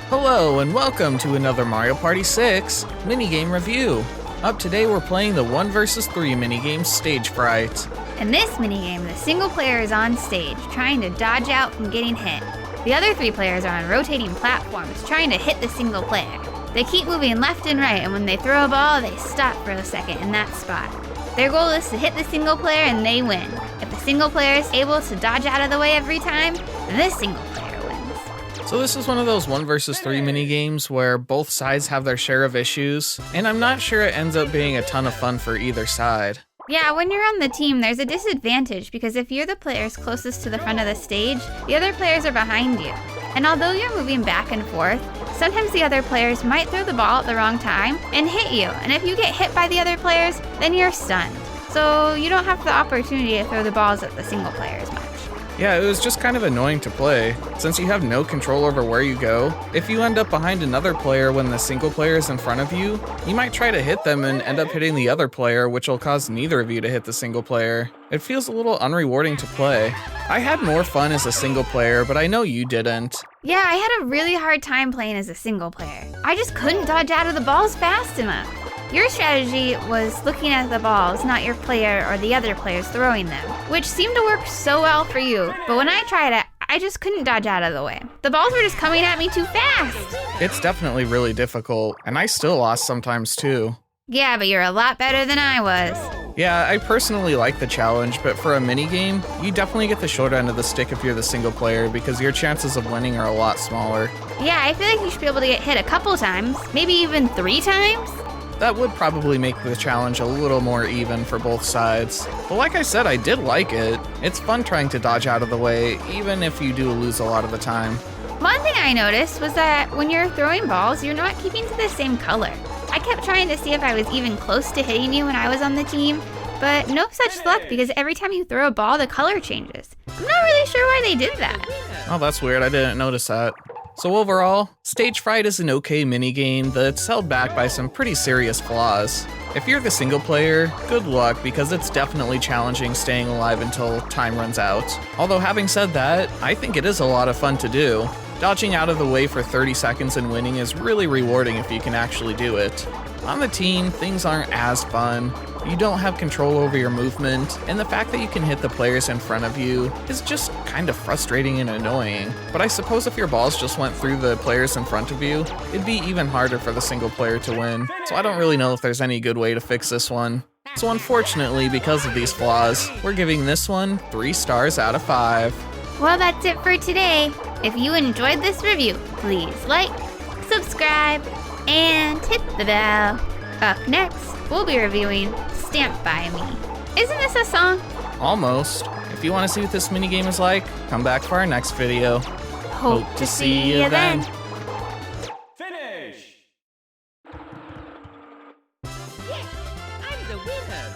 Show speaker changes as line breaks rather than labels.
Hello and welcome to another Mario Party 6 minigame review. Up today we're playing the 1 vs 3 minigame Stage Fright.
In this minigame, the single player is on stage, trying to dodge out from getting hit. The other 3 players are on rotating platforms, trying to hit the single player. They keep moving left and right, and when they throw a ball, they stop for a second in that spot. Their goal is to hit the single player and they win. If the single player is able to dodge out of the way every time, then this single player wins.
So this is one of those 1 vs 3 minigames where both sides have their share of issues, and I'm not sure it ends up being a ton of fun for either side.
Yeah, when you're on the team, there's a disadvantage because if you're the players closest to the front of the stage, the other players are behind you. And although you're moving back and forth, sometimes the other players might throw the ball at the wrong time and hit you. And if you get hit by the other players, then you're stunned. So you don't have the opportunity to throw the balls at the single players much.
Yeah, it was just kind of annoying to play, since you have no control over where you go. If you end up behind another player when the single player is in front of you, you might try to hit them and end up hitting the other player, which will cause neither of you to hit the single player. It feels a little unrewarding to play. I had more fun as a single player, but I know you didn't.
Yeah, I had a really hard time playing as a single player. I just couldn't dodge out of the balls fast enough. Your strategy was looking at the balls, not your player or the other players throwing them, which seemed to work so well for you, but when I tried it, I just couldn't dodge out of the way. The balls were just coming at me too fast.
It's definitely really difficult, and I still lost sometimes too.
Yeah, but you're a lot better than I was.
Yeah, I personally like the challenge, but for a minigame, you definitely get the short end of the stick if you're the single player because your chances of winning are a lot smaller.
Yeah, I feel like you should be able to get hit a couple times, maybe even 3 times.
That would probably make the challenge a little more even for both sides. But like I said, I did like it. It's fun trying to dodge out of the way, even if you do lose a lot of the time.
One thing I noticed was that when you're throwing balls, you're not keeping to the same color. I kept trying to see if I was even close to hitting you when I was on the team, but no such luck because every time you throw a ball, the color changes. I'm not really sure why they did that.
Oh, that's weird. I didn't notice that. So overall, Stage Fright is an okay minigame that's held back by some pretty serious flaws. If you're the single player, good luck because it's definitely challenging staying alive until time runs out. Although having said that, I think it is a lot of fun to do. Dodging out of the way for 30 seconds and winning is really rewarding if you can actually do it. On the team, things aren't as fun. You don't have control over your movement, and the fact that you can hit the players in front of you is just kind of frustrating and annoying. But I suppose if your balls just went through the players in front of you, it'd be even harder for the single player to win. So I don't really know if there's any good way to fix this one. So unfortunately, because of these flaws, we're giving this one 3 stars out of 5.
Well, that's it for today. If you enjoyed this review, please like, subscribe, and hit the bell. Up next, we'll be reviewing Stamped by Me. Isn't this a song?
Almost. If you want to see what this minigame is like, come back for our next video.
Hope to see you then.
Finish! Yes, I'm the winner!